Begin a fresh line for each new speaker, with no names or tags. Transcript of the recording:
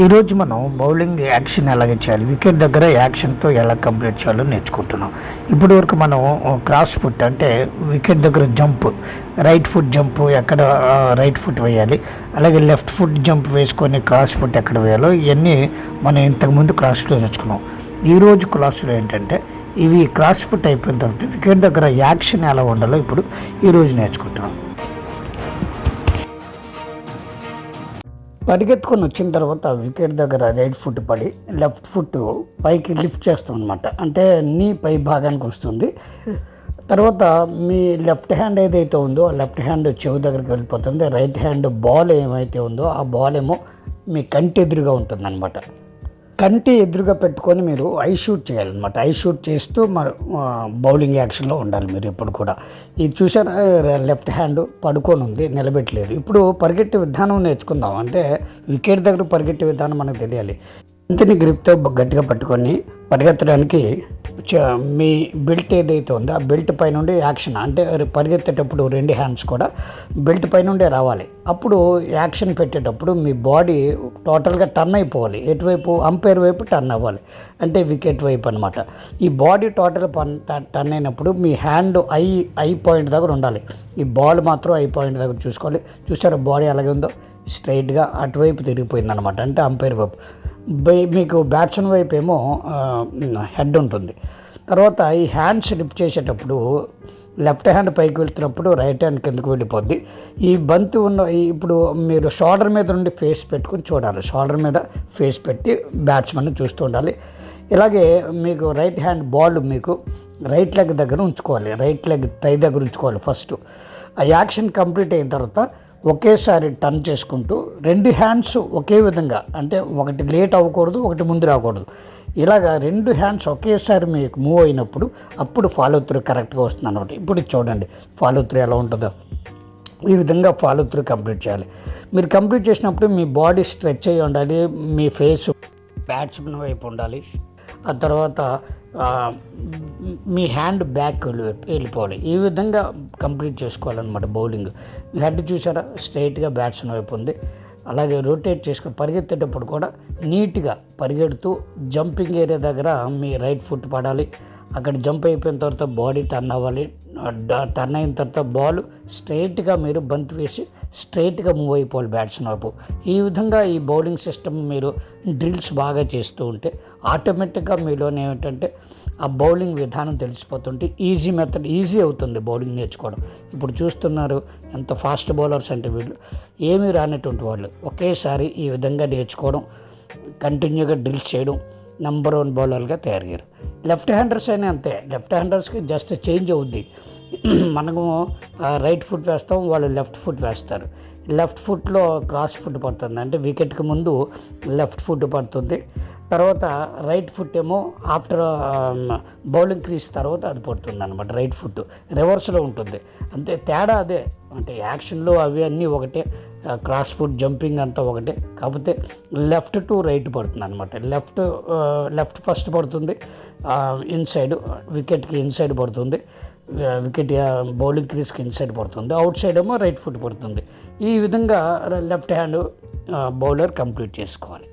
ఈరోజు మనం bowling action ఎలాగ చేయాలి, వికెట్ దగ్గర యాక్షన్తో ఎలా కంప్లీట్ చేయాలో నేర్చుకుంటున్నాం. ఇప్పటి వరకు మనం క్రాస్ ఫుట్ అంటే వికెట్ దగ్గర జంప్, రైట్ ఫుట్ జంప్ ఎక్కడ రైట్ ఫుట్ వేయాలి, అలాగే లెఫ్ట్ ఫుట్ జంప్ వేసుకొని క్రాస్ ఫుట్ ఎక్కడ వేయాలో ఇవన్నీ మనం ఇంతకుముందు క్లాస్లో నేర్చుకున్నాం. ఈరోజు క్లాసులో ఏంటంటే ఇవి క్రాస్ ఫుట్ అయిపోయిన తర్వాత వికెట్ దగ్గర యాక్షన్ ఎలా ఉండాలో ఇప్పుడు ఈరోజు నేర్చుకుంటున్నాం. పరిగెత్తుకొని వచ్చిన తర్వాత వికెట్ దగ్గర రైట్ ఫుట్ పడి లెఫ్ట్ ఫుట్ పైకి లిఫ్ట్ చేస్తాం అనమాట. అంటే నీ పై భాగానికి వస్తుంది. తర్వాత మీ లెఫ్ట్ హ్యాండ్ ఏదైతే ఉందో ఆ లెఫ్ట్ హ్యాండ్ చెవి దగ్గరికి వెళ్ళిపోతుంది. రైట్ హ్యాండ్ బాల్ ఏమైతే ఉందో ఆ బాల్ ఏమో మీ కంటి ఎదురుగా ఉంటుంది అనమాట. కంటి ఎదురుగా పెట్టుకొని మీరు ఐ షూట్ చేయాలన్నమాట. ఐ షూట్ చేస్తూ మరి బౌలింగ్ యాక్షన్లో ఉండాలి మీరు ఎప్పుడు కూడా. ఇది చూసారా, లెఫ్ట్ హ్యాండ్ పడుకొని ఉంది, నిలబెట్టలేదు. ఇప్పుడు పరిగెట్టే విధానం నేర్చుకుందాం. అంటే వికెట్ దగ్గర పరిగెట్టే విధానం మనకు తెలియాలి. బంతిని గ్రిప్తో గట్టిగా పట్టుకొని పరిగెత్తడానికి మీ బెల్ట్ ఏదైతే ఉందో ఆ బెల్ట్ పై నుండి యాక్షన్, అంటే పరిగెత్తేటప్పుడు రెండు హ్యాండ్స్ కూడా బెల్ట్ పై నుండే రావాలి. అప్పుడు యాక్షన్ పెట్టేటప్పుడు మీ బాడీ టోటల్గా టర్న్ అయిపోవాలి. ఎటువైపు? అంపైర్ వైపు టర్న్ అవ్వాలి, అంటే వికెట్ వైపు అనమాట. ఈ బాడీ టోటల్ టర్న్ అయినప్పుడు మీ హ్యాండ్ ఐ పాయింట్ దగ్గర ఉండాలి. ఈ బాల్ మాత్రం ఐ పాయింట్ దగ్గర చూసుకోవాలి. చూసారా బాడీ అలాగే ఉందో, స్ట్రైట్గా అటువైపు తిరిగిపోయింది అనమాట, అంటే అంపైర్ వైపు. మీకు బ్యాట్స్మెన్ వైపు ఏమో హెడ్ ఉంటుంది. తర్వాత ఈ హ్యాండ్స్ లిఫ్ట్ చేసేటప్పుడు లెఫ్ట్ హ్యాండ్ పైకి వెళ్తున్నప్పుడు రైట్ హ్యాండ్ కిందకు వెళ్ళిపోద్ది. ఈ బంతి ఉన్న ఇప్పుడు మీరు షోల్డర్ మీద నుండి ఫేస్ పెట్టుకుని చూడాలి. షోల్డర్ మీద ఫేస్ పెట్టి బ్యాట్స్మెన్ చూస్తూ ఉండాలి. ఇలాగే మీకు రైట్ హ్యాండ్ బాల్ మీకు రైట్ లెగ్ దగ్గర ఉంచుకోవాలి. రైట్ లెగ్ థై దగ్గర ఉంచుకోవాలి ఫస్ట్. ఆ యాక్షన్ కంప్లీట్ అయిన తర్వాత ఒకేసారి టర్న్ చేసుకుంటూ రెండు హ్యాండ్స్ ఒకే విధంగా, అంటే ఒకటి లేట్ అవ్వకూడదు, ఒకటి ముందు రాకూడదు. ఇలాగా రెండు హ్యాండ్స్ ఒకేసారి మీకు మూవ్ అయినప్పుడు అప్పుడు ఫాలో త్రూ కరెక్ట్గా వస్తుంది అనమాట. ఇప్పుడు చూడండి ఫాలో త్రూ ఎలా ఉంటుందో. ఈ విధంగా ఫాలో త్రూ కంప్లీట్ చేయాలి. మీరు కంప్లీట్ చేసినప్పుడు మీ బాడీ స్ట్రెచ్ అయ్యి ఉండాలి, మీ ఫేస్ బ్యాట్స్మెన్ వైపు ఉండాలి. ఆ తర్వాత మీ హ్యాండ్ బ్యాక్ వెళ్ళిపోవాలి. ఈ విధంగా కంప్లీట్ చేసుకోవాలన్నమాట బౌలింగ్. మీ హెడ్ చూసారా, స్ట్రైట్గా బ్యాట్స్మెన్ వైపు ఉంది. అలాగే రొటేట్ చేసుకొని పరిగెత్తేటప్పుడు కూడా నీట్గా పరిగెడుతూ జంపింగ్ ఏరియా దగ్గర మీ రైట్ ఫుట్ పడాలి. అక్కడ జంప్ అయిపోయిన తర్వాత బాడీ టర్న్ అవ్వాలి. టర్న్ అయిన తర్వాత బాల్ స్ట్రైట్గా మీరు బంతి వేసి స్ట్రైట్గా మూవ్ అయిపోవాలి బ్యాట్స్మెన్ వైపు. ఈ విధంగా ఈ బౌలింగ్ సిస్టమ్ మీరు డ్రిల్స్ బాగా చేస్తూ ఉంటే ఆటోమేటిక్గా మీలోనే ఏమిటంటే ఆ బౌలింగ్ విధానం తెలిసిపోతుంటే ఈజీ అవుతుంది బౌలింగ్ నేర్చుకోవడం. ఇప్పుడు చూస్తున్నారు ఎంత ఫాస్ట్ బౌలర్స్ అంటే వీళ్ళు ఏమీ రానటువంటి వాళ్ళు ఒకేసారి ఈ విధంగా నేర్చుకోవడం, కంటిన్యూగా డ్రిల్స్ చేయడం, నెంబర్ 1 బౌలర్గా తయారయ్యారు. లెఫ్ట్ హ్యాండర్స్ అయినా అంతే. లెఫ్ట్ హ్యాండర్స్కి జస్ట్ చేంజ్ అవుద్ది. మనము రైట్ ఫుట్ వేస్తాం, వాళ్ళు లెఫ్ట్ ఫుట్ వేస్తారు. లెఫ్ట్ ఫుట్లో క్రాస్ ఫుట్ పడుతుంది, అంటే వికెట్కి ముందు లెఫ్ట్ ఫుట్ పడుతుంది. తర్వాత రైట్ ఫుట్ ఏమో ఆఫ్టర్ బౌలింగ్ క్రీజ్ తర్వాత అది పడుతుంది అనమాట. రైట్ ఫుట్ రివర్స్లో ఉంటుంది. అంతే తేడా అదే. అంటే యాక్షన్లో అవి అన్నీ ఒకటే, క్రాస్ ఫుట్ జంపింగ్ అంతా ఒకటే, కాకపోతే లెఫ్ట్ టు రైట్ పడుతుంది అనమాట. లెఫ్ట్ ఫస్ట్ పడుతుంది ఇన్సైడ్, వికెట్కి ఇన్సైడ్ పడుతుంది. వికెట్ బౌలింగ్ క్రీజ్కి ఇన్సైడ్ పడుతుంది. అవుట్ సైడ్ ఏమో రైట్ ఫుట్ పడుతుంది. ఈ విధంగా లెఫ్ట్ హ్యాండ్ బౌలర్ కంప్లీట్ చేసుకోవాలి.